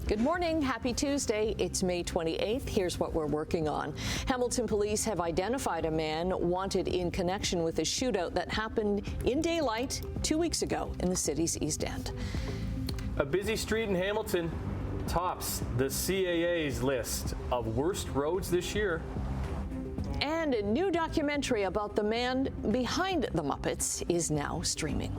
Good morning. Happy Tuesday. It's May 28th. Here's what we're working on. Hamilton police have identified a man wanted in connection with a shootout that happened in daylight 2 weeks ago in the city's East End. A busy street in Hamilton tops the CAA's list of worst roads this year. And a new documentary about the man behind the Muppets is now streaming.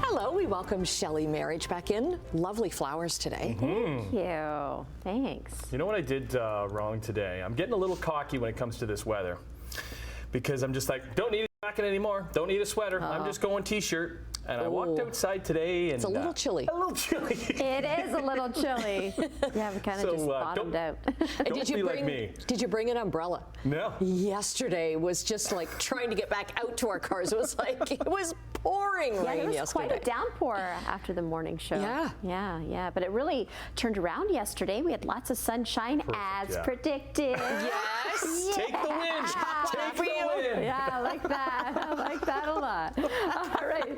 Hello, we welcome Shelley Marriage back in. Lovely flowers today. Thank you. Thanks. You know what I did wrong today? I'm getting a little cocky when it comes to this weather because I'm just like, don't need a jacket anymore. Don't need a sweater. I'm just going t-shirt. And I walked outside today and it's a little chilly. A little chilly. It is a little chilly. Yeah, we kind of just bottomed out. Did you bring an umbrella? No. Yesterday was just like trying to get back out to our cars. It was like it was pouring rain yesterday. It was quite a downpour after the morning show. Yeah. But it really turned around yesterday. We had lots of sunshine as predicted. Yes. Take the wind. Take the wind. Yeah, I like that. I like that a lot. All right.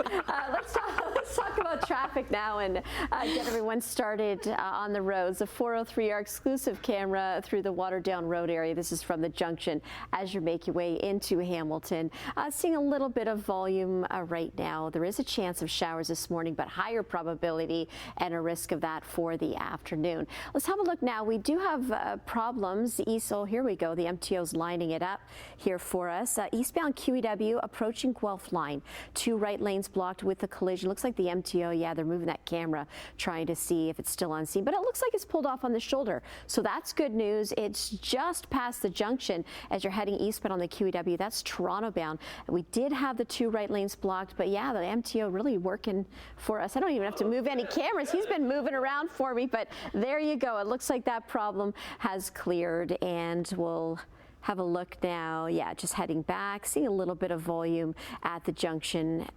Let's talk about traffic now and get everyone started on the roads. The 403, our exclusive camera through the Waterdown Road area. This is from the junction as you make your way into Hamilton. Seeing a little bit of volume right now. There is a chance of showers this morning, but higher probability and a risk of that for the afternoon. Let's have a look now. We do have problems. Here we go. The MTO's lining it up here for us. Eastbound QEW approaching Guelph line. 2 right lanes blocked with the collision. Looks like the MTO, they're moving that camera, trying to see if it's still on scene, but it looks like it's pulled off on the shoulder. So that's good news. It's just past the junction as you're heading eastbound on the QEW. That's Toronto bound. We did have the 2 right lanes blocked, but yeah, the MTO really working for us. I don't even have to move any cameras. He's been moving around for me, but there you go. It looks like that problem has cleared, and we'll have a look now. Yeah, just heading back, seeing a little bit of volume at the junction.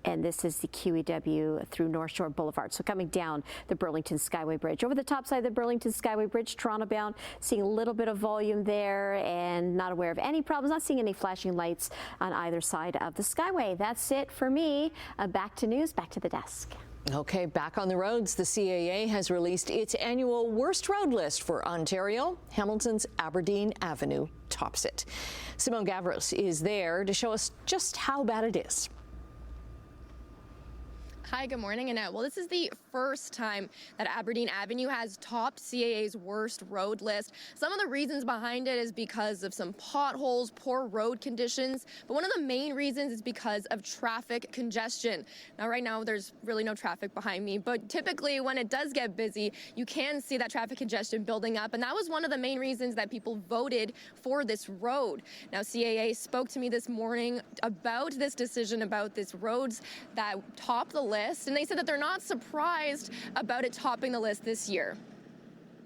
And this is the QEW through North Shore Boulevard. So coming down the Burlington Skyway Bridge. Over the top side of the Burlington Skyway Bridge, Toronto bound, seeing a little bit of volume there and not aware of any problems, not seeing any flashing lights on either side of the Skyway. That's it for me. Back to news, back to the desk. Okay, back on the roads. The CAA has released its annual worst road list for Ontario. Hamilton's Aberdeen Avenue tops it. Simone Gavros is there to show us just how bad it is. Hi, good morning, Annette. Well, this is the first time that Aberdeen Avenue has topped CAA's worst road list. Some of the reasons behind it is because of some potholes, poor road conditions, but one of the main reasons is because of traffic congestion. Now, right now, there's really no traffic behind me, but typically when it does get busy, you can see that traffic congestion building up, and that was one of the main reasons that people voted for this road. Now, CAA spoke to me this morning about this decision about this roads that top the list, and they said that they're not surprised about it topping the list this year.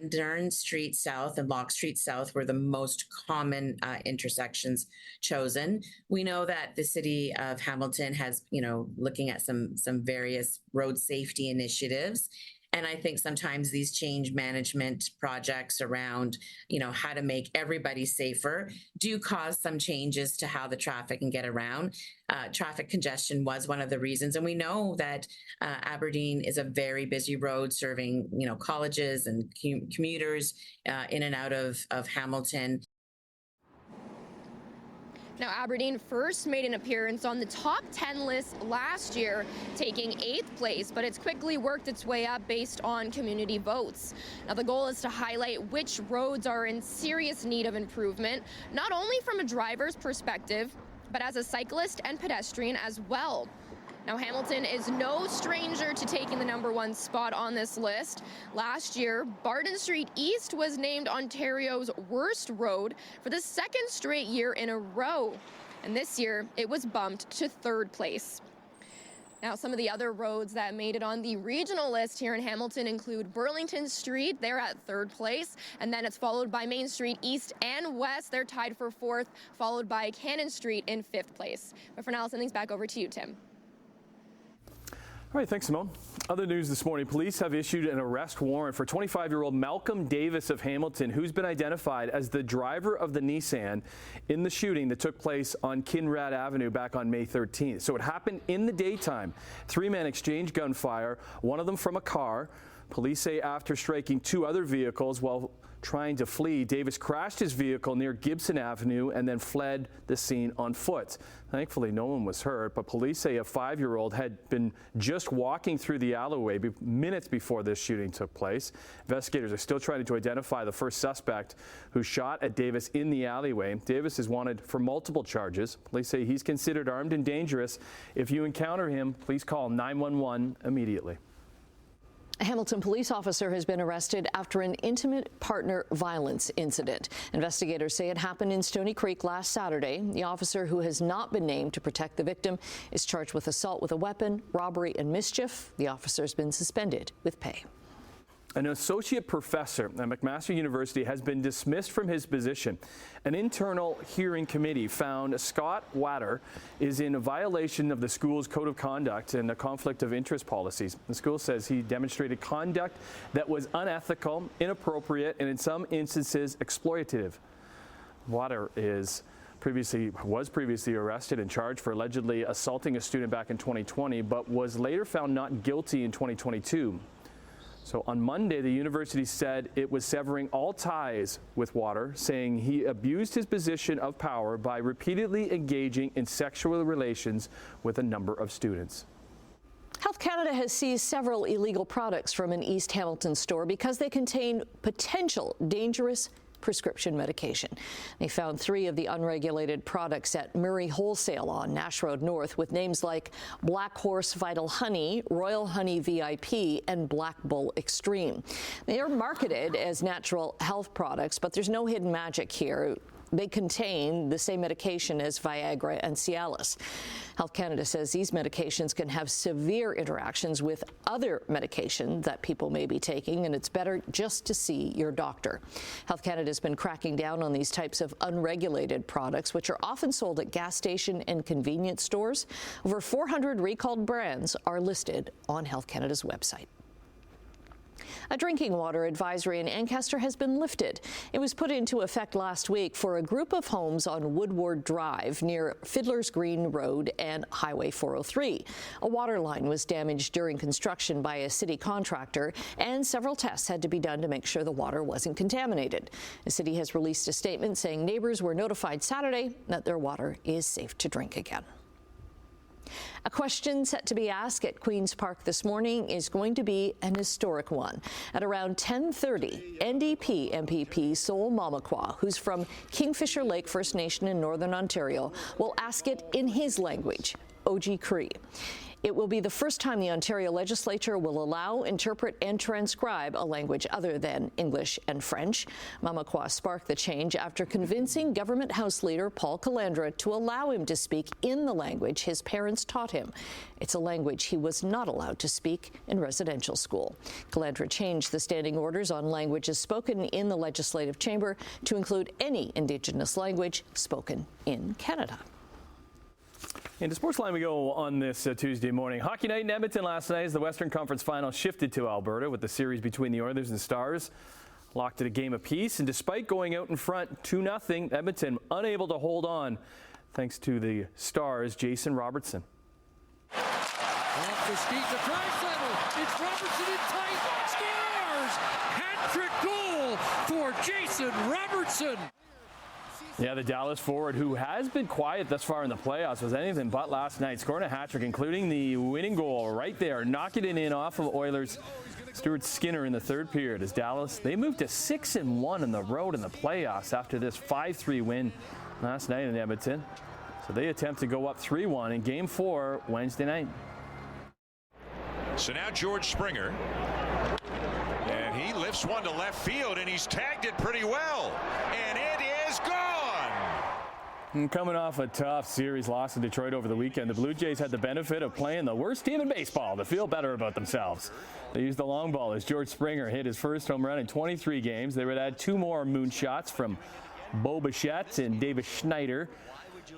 Durn Street South and Lock Street South were the most common intersections chosen. We know that the city of Hamilton has, looking at some various road safety initiatives. And I think sometimes these change management projects around, how to make everybody safer do cause some changes to how the traffic can get around. Traffic congestion was one of the reasons. And we know that Aberdeen is a very busy road serving, colleges and commuters in and out of Hamilton. Now, Aberdeen first made an appearance on the top 10 list last year, taking 8th place, but it's quickly worked its way up based on community votes. Now, the goal is to highlight which roads are in serious need of improvement, not only from a driver's perspective, but as a cyclist and pedestrian as well. Now, Hamilton is no stranger to taking the #1 spot on this list. Last year, Barton Street East was named Ontario's worst road for the 2nd straight year in a row. And this year, it was bumped to 3rd place. Now, some of the other roads that made it on the regional list here in Hamilton include Burlington Street. They're at 3rd place. And then it's followed by Main Street East and West. They're tied for 4th, followed by Cannon Street in 5th place. But for now, I'll send things back over to you, Tim. All right, thanks, Simone. Other news this morning, police have issued an arrest warrant for 25-year-old Malcolm Davis of Hamilton, who's been identified as the driver of the Nissan in the shooting that took place on Kinrad Avenue back on May 13th. So it happened in the daytime. 3 men exchanged gunfire, one of them from a car. Police say after striking 2 other vehicles while trying to flee, Davis crashed his vehicle near Gibson Avenue and then fled the scene on foot. Thankfully, no one was hurt, but police say a 5-year-old had been just walking through the alleyway minutes before this shooting took place. Investigators are still trying to identify the first suspect who shot at Davis in the alleyway. Davis is wanted for multiple charges. Police say he's considered armed and dangerous. If you encounter him, please call 911 immediately. A Hamilton police officer has been arrested after an intimate partner violence incident. Investigators say it happened in Stony Creek last Saturday. The officer, who has not been named to protect the victim, is charged with assault with a weapon, robbery and mischief. The officer has been suspended with pay. An associate professor at McMaster University has been dismissed from his position. An internal hearing committee found Scott Watter is in a violation of the school's code of conduct and the conflict of interest policies. The school says he demonstrated conduct that was unethical, inappropriate, and in some instances exploitative. Watter was previously arrested and charged for allegedly assaulting a student back in 2020, but was later found not guilty in 2022. So on Monday, the university said it was severing all ties with Watter, saying he abused his position of power by repeatedly engaging in sexual relations with a number of students. Health Canada has seized several illegal products from an East Hamilton store because they contain potential dangerous prescription medication. They found 3 of the unregulated products at Murray Wholesale on Nash Road North with names like Black Horse Vital Honey, Royal Honey VIP, and Black Bull Extreme. They are marketed as natural health products, but there's no hidden magic here. They contain the same medication as Viagra and Cialis. Health Canada says these medications can have severe interactions with other medications that people may be taking, and it's better just to see your doctor. Health Canada has been cracking down on these types of unregulated products, which are often sold at gas station and convenience stores. Over 400 recalled brands are listed on Health Canada's website. A drinking water advisory in Ancaster has been lifted. It was put into effect last week for a group of homes on Woodward Drive near Fiddler's Green Road and Highway 403. A water line was damaged during construction by a city contractor, and several tests had to be done to make sure the water wasn't contaminated. The city has released a statement saying neighbors were notified Saturday that their water is safe to drink again. A question set to be asked at Queen's Park this morning is going to be an historic one. At around 10:30, NDP MPP Sol Mamakwa, who's from Kingfisher Lake First Nation in Northern Ontario, will ask it in his language, Oji Cree. It will be the first time the Ontario legislature will allow, interpret, and transcribe a language other than English and French. Mamakwa sparked the change after convincing Government House Leader Paul Calandra to allow him to speak in the language his parents taught him. It's a language he was not allowed to speak in residential school. Calandra changed the standing orders on languages spoken in the Legislative Chamber to include any Indigenous language spoken in Canada. Into Sportsline we go on this Tuesday morning. Hockey night in Edmonton last night as the Western Conference Final shifted to Alberta with the series between the Oilers and Stars locked at a game apiece. And despite going out in front 2-0, Edmonton unable to hold on thanks to the Stars' Jason Robertson. Off the skate to try center. It's Robertson in tight. Scores! Hat-trick goal for Jason Robertson. Yeah, the Dallas forward, who has been quiet thus far in the playoffs, was anything but last night, scoring a hat-trick, including the winning goal right there, knocking it in off of Oilers' Stuart Skinner in the third period. As Dallas, they moved to 6-1 on the road in the playoffs after this 5-3 win last night in Edmonton. So they attempt to go up 3-1 in Game 4 Wednesday night. So now George Springer, and he lifts one to left field, and he's tagged it pretty well, and it is gone. And coming off a tough series loss in Detroit over the weekend, the Blue Jays had the benefit of playing the worst team in baseball to feel better about themselves. They used the long ball as George Springer hit his first home run in 23 games. They would add 2 more moonshots from Bo Bichette and Davis Schneider.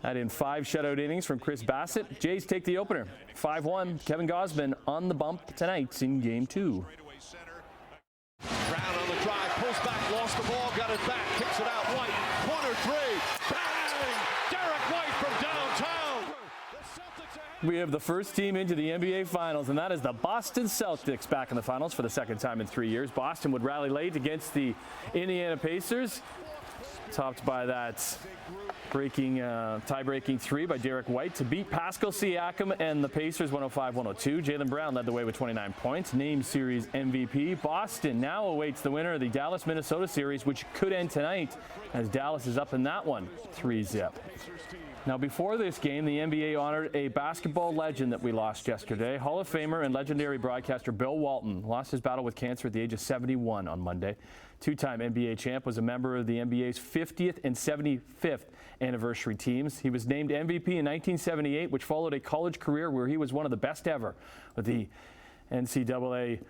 Add in 5 shutout innings from Chris Bassett. Jays take the opener, 5-1. Kevin Gausman on the bump tonight in Game 2. Brown on the drive, pulls back, lost the ball, got it back, kicks it out. White, corner 3, bang! Derek White from downtown. We have the first team into the NBA Finals, and that is the Boston Celtics back in the Finals for the second time in 3 years. Boston would rally late against the Indiana Pacers, topped by that tie-breaking 3 by Derek White to beat Pascal Siakam and the Pacers 105-102. Jaylen Brown led the way with 29 points, named series MVP. Boston now awaits the winner of the Dallas-Minnesota series, which could end tonight as Dallas is up in that one, 3-0. Now, before this game, the NBA honored a basketball legend that we lost yesterday. Hall of Famer and legendary broadcaster Bill Walton lost his battle with cancer at the age of 71 on Monday. Two-time NBA champ, was a member of the NBA's 50th and 75th anniversary teams. He was named MVP in 1978, which followed a college career where he was one of the best ever with the NCAA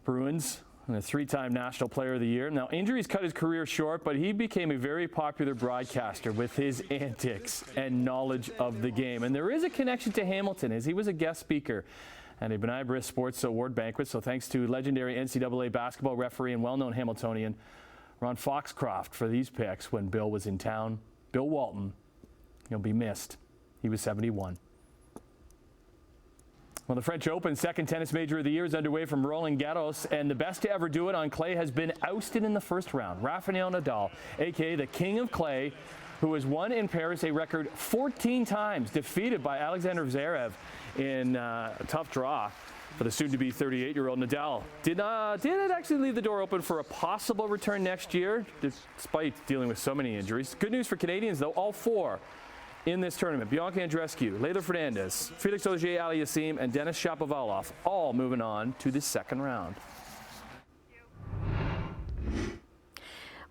Bruins, and a 3-time National Player of the Year. Now, injuries cut his career short, but he became a very popular broadcaster with his antics and knowledge of the game. And there is a connection to Hamilton, as he was a guest speaker at a B'nai B'rith Sports Award banquet. So thanks to legendary NCAA basketball referee and well-known Hamiltonian Ron Foxcroft for these picks when Bill was in town. Bill Walton, he'll be missed. He was 71. Well, the French Open, second tennis major of the year, is underway from Roland Garros, and the best to ever do it on clay has been ousted in the first round. Rafael Nadal, a.k.a. the King of Clay, who has won in Paris a record 14 times, defeated by Alexander Zverev in a tough draw for the soon-to-be 38-year-old. Nadal did actually leave the door open for a possible return next year, despite dealing with so many injuries. Good news for Canadians, though, all 4 in this tournament: Bianca Andreescu, Leila Fernandez, Felix Auger-Aliassime, and Denis Shapovalov, all moving on to the second round.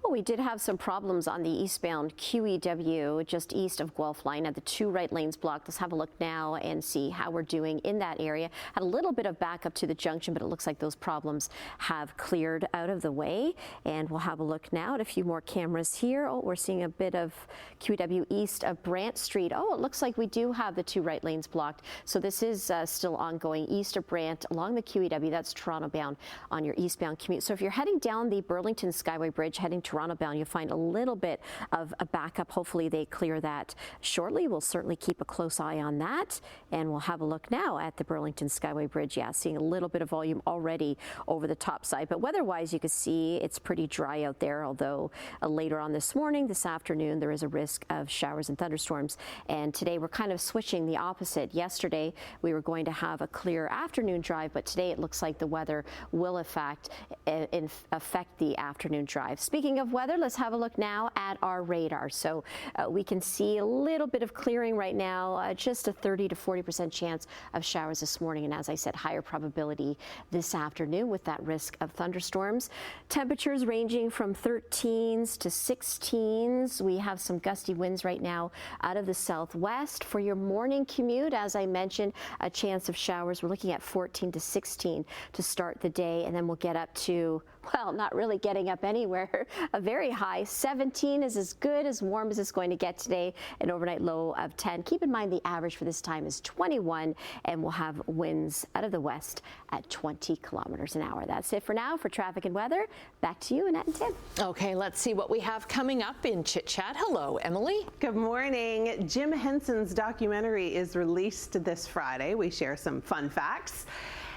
Well, we did have some problems on the eastbound QEW just east of Guelph Line. Had the 2 right lanes blocked. Let's have a look now and see how we're doing in that area. Had a little bit of backup to the junction, but it looks like those problems have cleared out of the way. And we'll have a look now at a few more cameras here. Oh, we're seeing a bit of QEW east of Brant Street. Oh, it looks like we do have the 2 right lanes blocked. So this is still ongoing east of Brant along the QEW. That's Toronto bound on your eastbound commute. So if you're heading down the Burlington Skyway Bridge, heading Toronto bound, you'll find a little bit of a backup. Hopefully they clear that shortly. We'll certainly keep a close eye on that. And we'll have a look now at the Burlington Skyway Bridge. Yeah, seeing a little bit of volume already over the top side. But weather-wise, you can see it's pretty dry out there, although later on this morning, this afternoon, there is a risk of showers and thunderstorms. And today we're kind of switching the opposite. Yesterday, we were going to have a clear afternoon drive, but today it looks like the weather will affect the afternoon drive. Speaking of weather, let's have a look now at our radar. So we can see a little bit of clearing right now, just a 30 to 40% chance of showers this morning. And as I said, higher probability this afternoon with that risk of thunderstorms. Temperatures ranging from 13s to 16s. We have some gusty winds right now out of the southwest. For your morning commute, as I mentioned, a chance of showers. We're looking at 14 to 16 to start the day, and then we'll get up to, well, not really getting up anywhere, a very high 17 is as good, as warm as it's going to get today, an overnight low of 10. Keep in mind the average for this time is 21, and we'll have winds out of the west at 20 kilometers an hour. That's it for now. For traffic and weather, back to you, Annette and Tim. Okay, let's see what we have coming up in Chit Chat. Hello, Emily. Good morning. Jim Henson's documentary is released this Friday. We share some fun facts.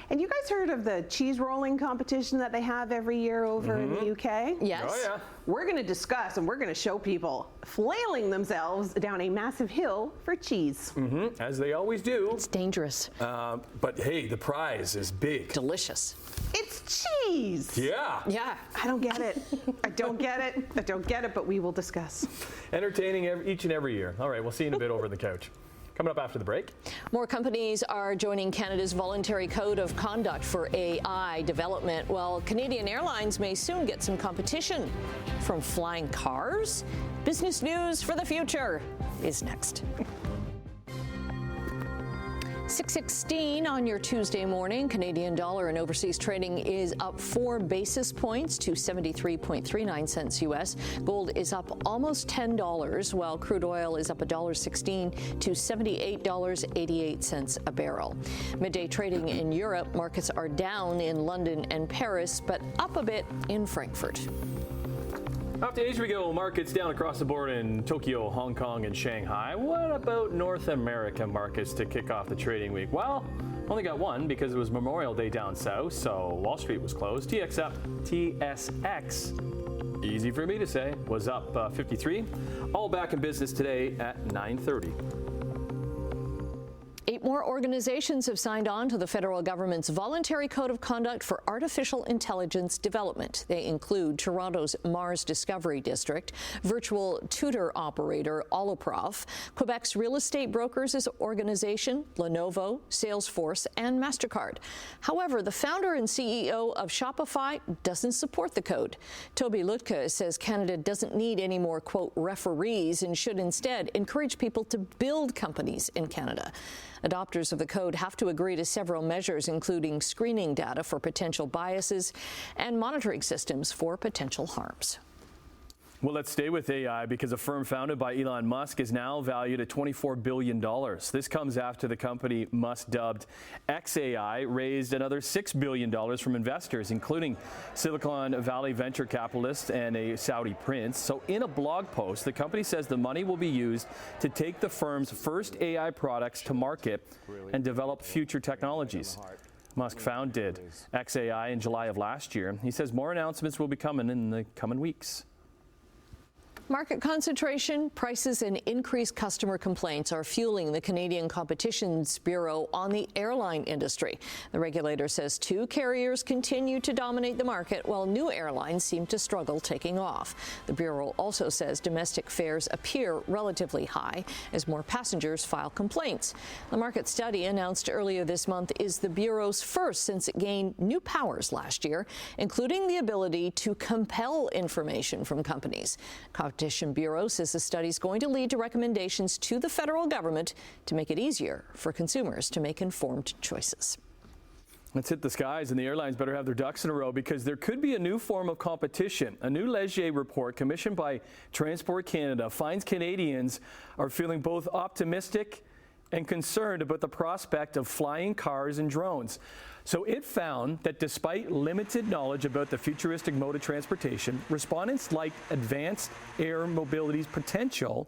And you guys heard of the cheese rolling competition that they have every year over in the UK? Yes. Oh, yeah. We're going to discuss and we're going to show people flailing themselves down a massive hill for cheese. As they always do. It's dangerous. But hey, the prize is big. Delicious. It's cheese. Yeah. Yeah. I don't get it. I don't get it. I don't get it, but we will discuss. Entertaining each and every year. All right, we'll see you in a bit over in the couch. Coming up after the break. More companies are joining Canada's voluntary code of conduct for AI development. Well, Canadian Airlines may soon get some competition from flying cars. Business news for the future is next. 6:16 on your Tuesday morning. Canadian dollar and overseas trading is up 4 basis points to 73.39 cents U.S. Gold is up almost $10, while crude oil is up $1.16 to $78.88 a barrel. Midday trading in Europe, markets are down in London and Paris, but up a bit in Frankfurt. Off to Asia we go. Markets down across the board in Tokyo, Hong Kong, and Shanghai. What about North American markets to kick off the trading week? Well, only got one because it was Memorial Day down south, so Wall Street was closed. TSX, easy for me to say, was up 53. All back in business today at 9:30. 8 more organizations have signed on to the federal government's voluntary code of conduct for artificial intelligence development. They include Toronto's Mars Discovery District, virtual tutor operator Oloprof, Quebec's Real Estate Brokers Organization, Lenovo, Salesforce, and MasterCard. However, the founder and CEO of Shopify doesn't support the code. Toby Lutka says Canada doesn't need any more, quote, referees and should instead encourage people to build companies in Canada. Adopters of the code have to agree to several measures, including screening data for potential biases and monitoring systems for potential harms. Well, let's stay with AI because a firm founded by Elon Musk is now valued at $24 billion. This comes after the company Musk dubbed CAA raised another $6 billion from investors, including Silicon Valley venture capitalists and a Saudi prince. So in a blog post, the company says the money will be used to take the firm's first AI products to market and develop future technologies. Musk founded CAA in July of last year. He says more announcements will be coming in the coming weeks. Market concentration, prices, and increased customer complaints are fueling the Canadian Competitions Bureau on the airline industry. The regulator says 2 carriers continue to dominate the market, while new airlines seem to struggle taking off. The Bureau also says domestic fares appear relatively high as more passengers file complaints. The market study announced earlier this month is the Bureau's first since it gained new powers last year, including the ability to compel information from companies. Competition Bureau says the study is going to lead to recommendations to the federal government to make it easier for consumers to make informed choices. Let's hit the skies, and the airlines better have their ducks in a row because there could be a new form of competition. A new Leger report commissioned by Transport Canada finds Canadians are feeling both optimistic and concerned about the prospect of flying cars and drones. So it found that despite limited knowledge about the futuristic mode of transportation, respondents liked advanced air mobility's potential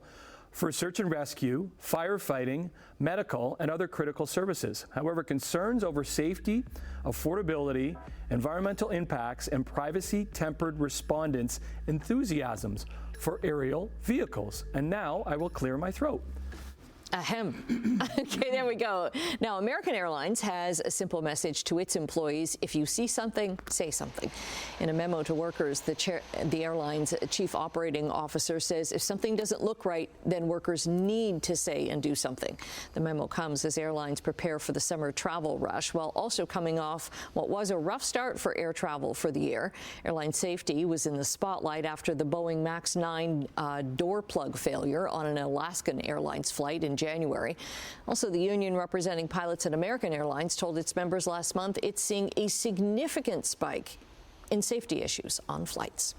for search and rescue, firefighting, medical, and other critical services. However, concerns over safety, affordability, environmental impacts, and privacy-tempered respondents' enthusiasms for aerial vehicles. And now I will clear my throat. Ahem. Okay, there we go. Now, American Airlines has a simple message to its employees. If you see something, say something. In a memo to workers, the airline's chief operating officer says if something doesn't look right, then workers need to say and do something. The memo comes as airlines prepare for the summer travel rush, while also coming off what was a rough start for air travel for the year. Airline safety was in the spotlight after the Boeing MAX 9 door plug failure on an Alaskan Airlines flight in January. Also, the union representing pilots at American Airlines told its members last month it's seeing a significant spike in safety issues on flights.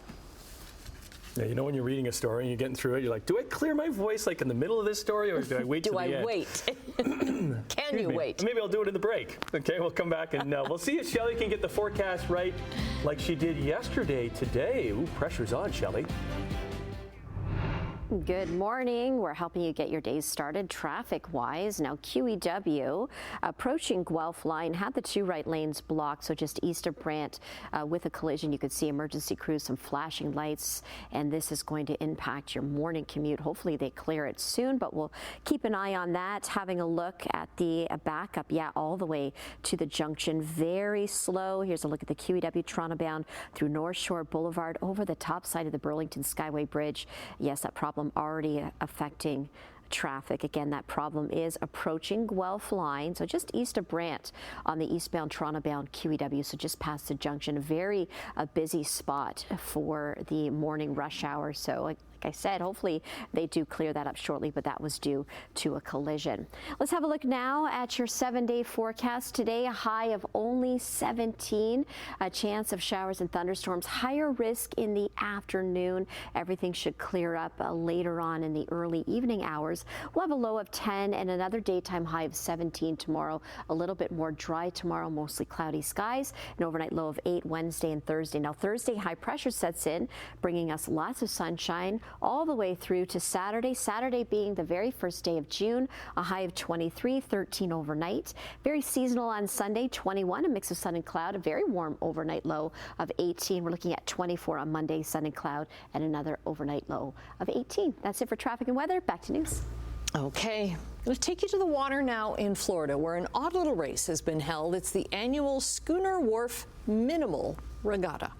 Yeah, you know when you're reading a story and you're getting through it, you're like, do I clear my voice like in the middle of this story, or do I wait to the end? Do I wait? Can you wait? Maybe I'll do it in the break. Okay, we'll come back and we'll see if Shelley can get the forecast right like she did yesterday today. Ooh, pressure's on, Shelley. Good morning. We're helping you get your days started traffic-wise. Now, QEW approaching Guelph Line had the 2 right lanes blocked, so just east of Brant with a collision. You could see emergency crews, some flashing lights, and this is going to impact your morning commute. Hopefully they clear it soon, but we'll keep an eye on that. Having a look at the backup, all the way to the junction. Very slow. Here's a look at the QEW Toronto bound through North Shore Boulevard over the top side of the Burlington Skyway Bridge. Yes, that problem already affecting traffic. Again, that problem is approaching Guelph line, so just east of Brant on the eastbound Toronto-bound QEW, so just past the junction. A very busy spot for the morning rush hour. So like I said, hopefully they do clear that up shortly, but that was due to a collision. Let's have a look now at your 7-day forecast. Today, a high of only 17, a chance of showers and thunderstorms, higher risk in the afternoon. Everything should clear up later on in the early evening hours. We'll have a low of 10 and another daytime high of 17 tomorrow. A little bit more dry tomorrow, mostly cloudy skies. An overnight low of 8 Wednesday and Thursday. Now Thursday, high pressure sets in, bringing us lots of sunshine all the way through to Saturday. Saturday being the very first day of June, a high of 23, 13 overnight. Very seasonal on Sunday, 21, a mix of sun and cloud, a very warm overnight low of 18. We're looking at 24 on Monday, sun and cloud, and another overnight low of 18. That's it for traffic and weather. Back to news. Okay, I'm going to take you to the water now in Florida, where an odd little race has been held. It's the annual Schooner Wharf Minimal Regatta.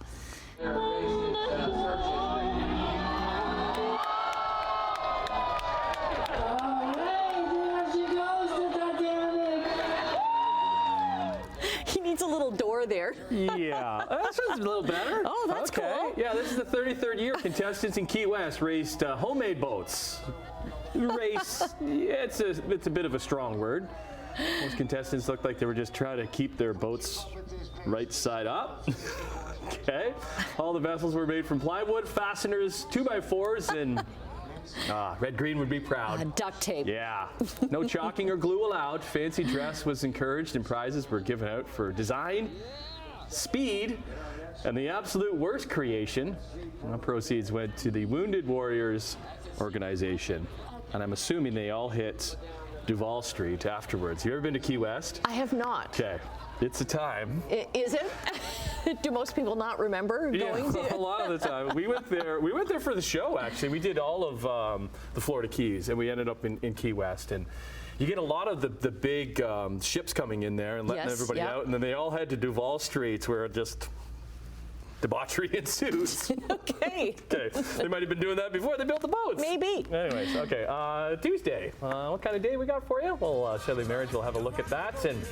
He needs a little door there. Yeah, that sounds a little better. Oh, that's cool. Yeah, this is the 33rd year contestants in Key West raced homemade boats. Race, yeah, it's a bit of a strong word. Most contestants looked like they were just trying to keep their boats right side up. Okay. All the vessels were made from plywood, fasteners, 2x4s, and Red Green would be proud. Duct tape. Yeah. No chalking or glue allowed. Fancy dress was encouraged, and prizes were given out for design, speed, and the absolute worst creation. Proceeds went to the Wounded Warriors organization. And I'm assuming they all hit Duval Street afterwards. You ever been to Key West? I have not. Okay. It's a time. Is it? Do most people not remember going to? A lot of the time. We went there for the show, actually. We did all of the Florida Keys, and we ended up in Key West. And you get a lot of the big ships coming in there and letting everybody out. And then they all head to Duval Streets, where just debauchery ensues. Okay. They might have been doing that before they built the boats. Maybe. Anyways, okay. Tuesday. What kind of day we got for you? Well, Shelly Marriage will have a look at that. And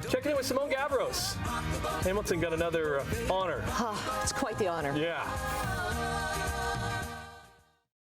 checking in with Simone Gavros. Hamilton got another honor. It's quite the honor. Yeah.